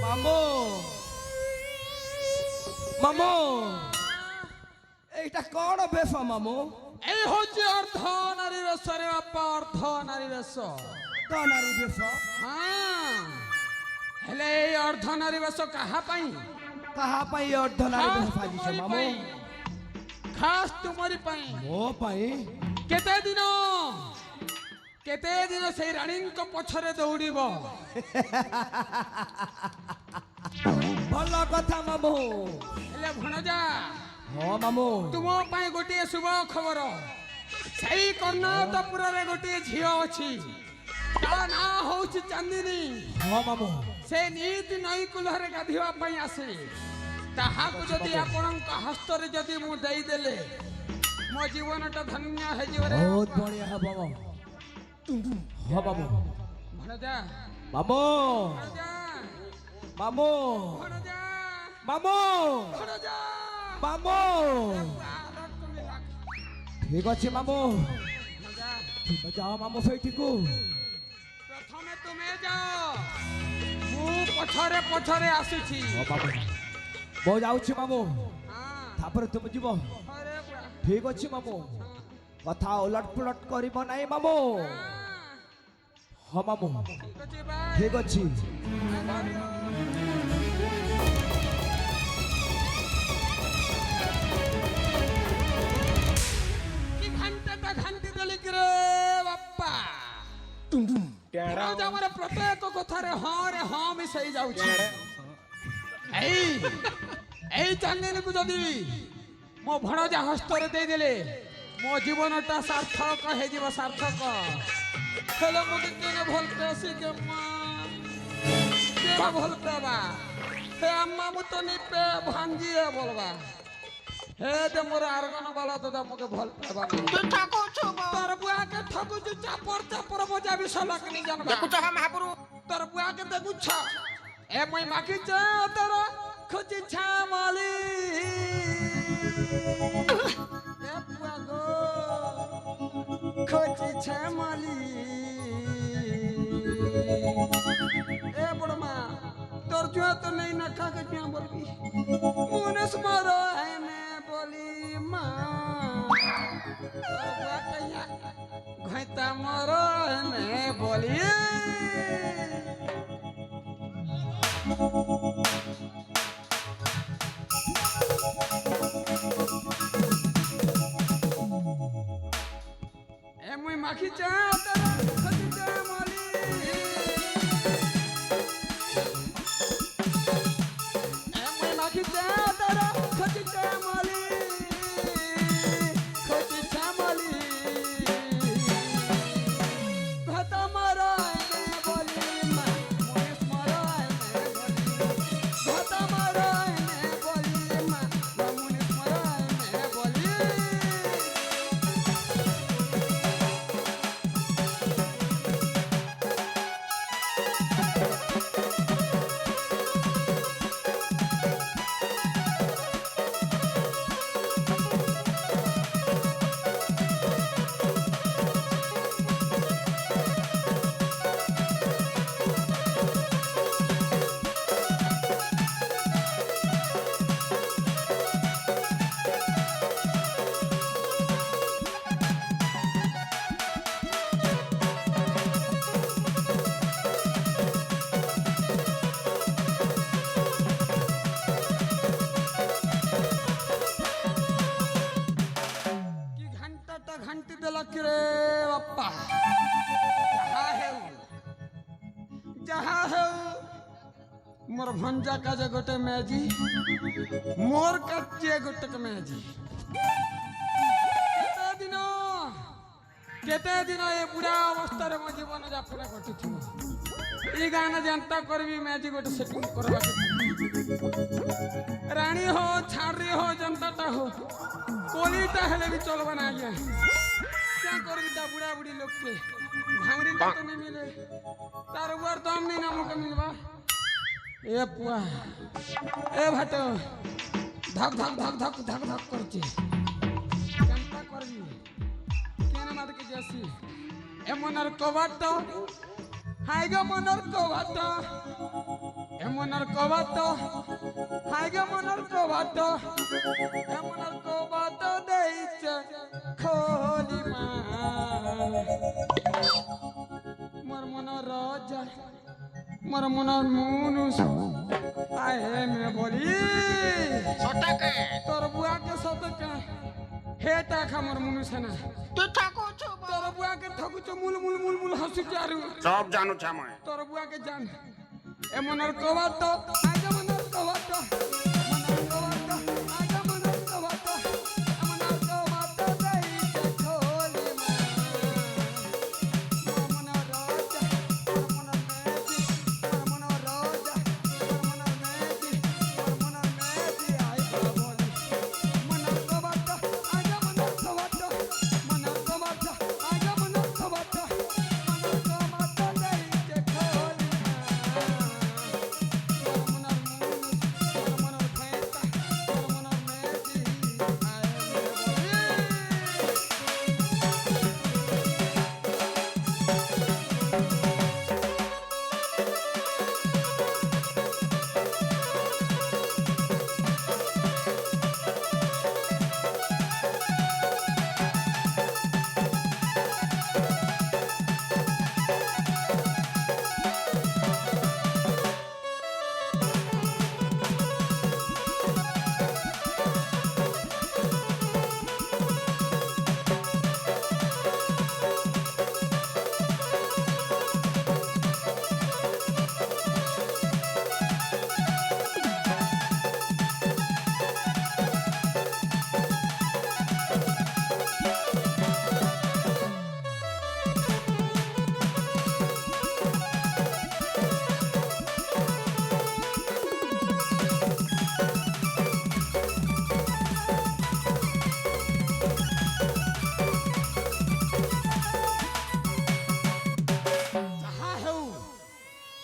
মামু মামু এইটা কোন বেশ মামু? এই হচ্ছে অর্ধ নারী বেশ রে বাপা, অর্ধ নারী বেশ। তো নারী বেশ হ্যাঁ, হেলে এই অর্ধ নারী বেশ কাহা পাই? কাহা পাই অর্ধ নারী বেশ সাজিছে মামু? খাস তুমরি পাই। ମୋ ପାଇଁ କେତେ ଦିନ ସେଇ ରାଣୀଙ୍କ ପଛରେ ଦୌଡ଼ିବ। ଭଲ କଥା ମାମୁ। ହେଲେ ଭଣଜା, ହଁ ମାମୁ, ତୁମ ପାଇଁ ଗୋଟିଏ ଶୁଭ ଖବର। ସେଇ କର୍ଣ୍ଣାଟପୁରରେ ଗୋଟିଏ ଝିଅ ଅଛି, ତା ନାଁ ହଉଛି ଚାନ୍ଦିନୀ। ହଁ ମାମୁ, ସେ ନିତି ନଈ କୂଳରେ ଗାଧୋଇବା ପାଇଁ ଆସେ। ତାହାକୁ ଯଦି ଆପଣଙ୍କ ହସ୍ତରେ ଯଦି ମୁଁ ଦେଇଦେଲେ ମୋ ଜୀବନଟା ଧନ୍ୟ ହେଇଯିବ ରେ। ବହୁତ ବଢିଆ ହବ ମାମୁ। ହଁ ମାମୁ। ଭଣଜା, ମାମୁ ଭଣଜା, ମାମୁ ଭଣଜା, ମାମୁ ଭଣଜା। ମାମୁ ଠିକ ଅଛି ମାମୁ, ଭଣଜା, ତୁମେ ଯାଅ ମାମୁ ସେଇଠିକୁ। ପ୍ରଥମେ ତୁମେ ଯାଅ, ମୁଁ ପଛରେ ପଛରେ ଆସୁଛି। ହଁ ମାମୁ, ମୁଁ ଯାଉଛି ମାମୁ, ହଁ, ତାପରେ ତୁମେ ଯିବ। ଆରେ ପୁରା। ଠିକ ଅଛି ମାମୁ, କଥା ଓଲଟ ପୁଲଟ କରିବ ନାହିଁ ମାମୁ। ହଁ ମାମୁ, ଠିକ ଅଛି ବାଏ। ଠିକ ଅଛି। কি ঘন্টাটা ঘন্টি দেলি কি রে বাপ্পা? ভଣଜା ଆମର ପ୍ରତ୍ୟେକ କଥାରେ ହଁ ରେ ହଁ ମିଶେଇ ଯାଉଛି। এই ଚାନ୍ଦିନୀକୁ ଯଦି ମୋ ଭଣଜା ହସ୍ତରେ ଦେଇଦେଲେ ମୋ ଜୀବନଟା ସାର୍ଥକ ହେଇଯିବ, ସାର୍ଥକ। ହେଲେ ମୁଁ କେତେ ଭଲ ପାଇସି କେ ମା, କେ ଭଲ ପାଇବା। হে আম্মা মু তো নিপে ভাঙ্গিয়ে বলবা। হে দে মোর আরগন বালা তো আমাকে ভাল পাইবা। তুই ঠকুছু তোর বুয়াকে ঠকুছু, চাপর চাপর বজাবি সলাক নি জানবা। দেখুছ হা মহাপুরু তোর বুয়াকে দেখুছ এ মই মাখিছে তোর খুঁজি ছামালি। এ বুয়া গো খুঁজি ছামালি। এ বড় মা, তোর জুয়া তো নেই না, কাকে জুয়া বলবি? মুনেশ মর হেনে বলি মা, তোর বুয়া কইয়া ঘইতা মর হেনে বলি। এ মুই মাখিছে তোর খুঁজি ছামালি। এমন মাখিছে তোর খুঁজি ছামালি, খুঁজি ছামালি। ভাতা মর এনে বলি মা, মহেশ মর এনে বলি। ভাতা মর এনে বলি মা, মহেশ মর এনে বলি। কি ঘন্টাটা ঘন্টি দেলা কি রে বাপ্পা? যাহা হেউ মোর ভঞ্জা কাজে গোটে মেজি, মোর কাজে গোটে মেজি। কেতে দিন এ বুড়া অবস্থায় মো জীবন যাপন ঘটিছিল। এই গানে যেন্তা করবি মেজি গোটে সেটিং করবা। রানী হো ছাড়ি হো জনতাটা হো, কলিটা হেলে भी চলবা না। আজ্ঞা क्या করবি তা বুড়া বুড়ি লোককে ভাঙরি তো नहीं मिले, তার উপর দম নেই না মুখে মিলবা। এ পুয়া এ ভাট ধক ধক ধক ধক ধক ধক করছে। চিন্তা করবি কেন মাদকে যাসি এ মনার কবাট, হাই গো মনার কবাট। এমনর কবাত হাইগে মনর কবাত এমনর কবাত দেইছে খোলি মা মোর মনর রাজা মোর মনর মুনুস আয়ে মে বলি সটাকে তোর বুয়াকে সতকে হেটা খামর মুনুস না তুই ঠাকুছ তোর বুয়াকে ঠকুছ মুল মুল মুল মুল হাসুছ আর সব জানো ছামায় তোর বুয়াকে জান এমনর কবাত আগে মনর কবাত মনর কবাত আগে মনর কবাত এমনর কবাত দেইছে খোলি মা মনর রাজা মনর মেজি মনর রাজা মনর মেজি মনর মেজি আই বলি মনর কবাত আগে মনর কবাত মনর কবাত আগে মনর কবাত মনর কবাত দেইছে খোলি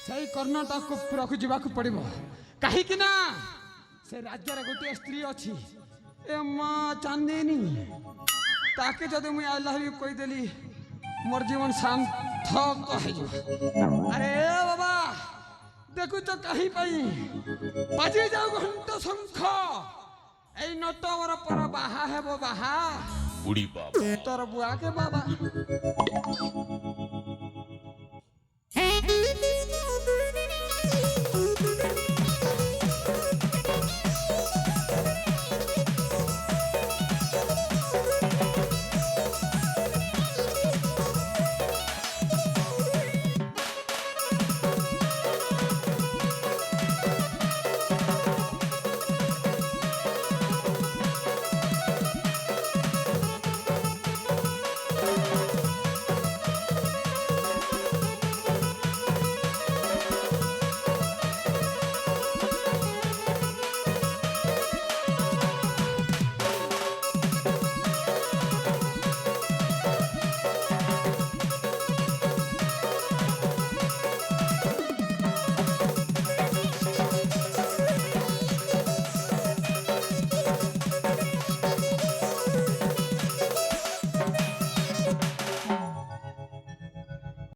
সেই কর্ণটাକୁ ପୁରକୁ ଯିବାକୁ ପଡ଼ିବ କାହିଁକି ନା ସେ ରାଜ୍ୟରେ ଗୋଟିଏ ସ୍ତ୍ରୀ ଅଛି ଏ ମା ଚାନ୍ଦିନୀ ତାକେ ଯଦି ମୁଇଁ ଆଇ ଲଭ୍ ୟୁ କହିଦେଲି ମୋର ଜୀବନ ସାର୍ଥକ ହେଇଯିବ ଆରେ ବାବା ଦେଖୁଛ କାହିଁ ପାଇଁ ବାଜି ଯାଉ ଘଣ୍ଟ ଶଙ୍ଖ ଏଇ ନଟ ମୋର ପର ବାହା ହେବ ବାହା ବୁଢ଼ୀ ବାବା ତୋର ବୁଆକେ ବାବା